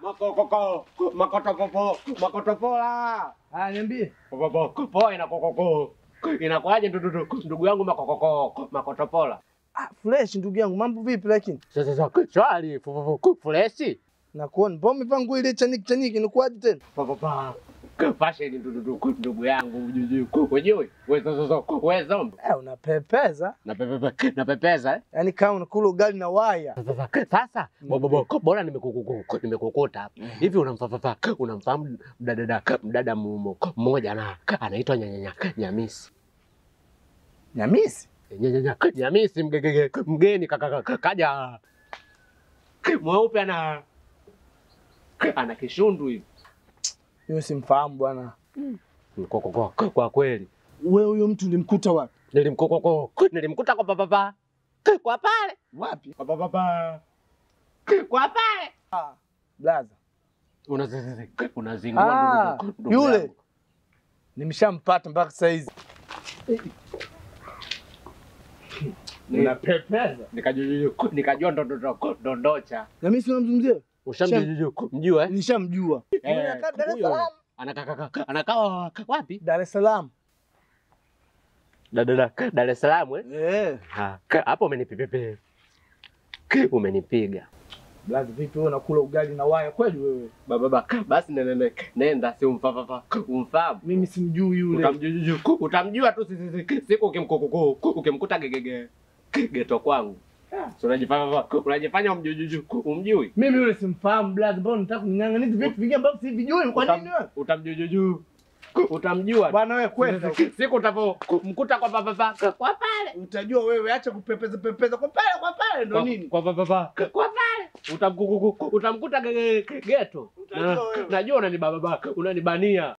Makokoko. Makotopopo. Makotopola. Niambie. Popo. Po ina kokoko. Inakuaje ndugu yangu makokoko. Makotopola. Fresh ndugu yangu, mambo vipi lakini? Sasa swali fresh. Nakuona mbona mipango ile chaniki inakuaje tena? Papa. Fashion ndugu yangu juju. Wewe wewe zombo. Unapepeza? Napepeza eh? Yaani kama unakula ugali na waya. Sasa bora nimekokota hapa. Hivi unamfahamu mdada mmoja na anaitwa Nyamisi. Nyamisi? Nyamisi mgeni kaja mweupe ana kishundu hivi. Yeye simfahamu bwana. Kwa kweli. Wewe huyo mtu ulimkuta wapi? Nilimkuta kwa papa. Kwa pale. Wapi? Kwa papa. Kwa pale. Blaza. Unazingua ndugu. Yule. Nimeshampata mpaka sasa hizi. Unapepeza. Nikajua ndondocha. Na mimi si unamzungumzia? Mjua eh? Nishamjua. Anakaa Dar es Salaam. Anakaa wapi? Dar es Salaam. Dar es Salaam eh? Eh. Hapo umenipiga. Blaza vipi wewe unakula ugali na waya kweli wewe? Baba basi nenda si umfahamu. Mimi simjui yule. Utamjua tu siku ukimkuta geto kwangu. So unajifanya umjui. Mimi yule simfahamu blaza, mbona unataka kuning'ang'aniza vitu vingi ambavyo sivijui? Kwa nini wewe? Utamjua. Bwana wewe kwenda. Siku utapomkuta kwa papa kwa pale. Utajua wewe, acha kupepeza kwa pale ndo nini? Kwa papa. Kwa pale. Utamkuta geto. Najua unanibania.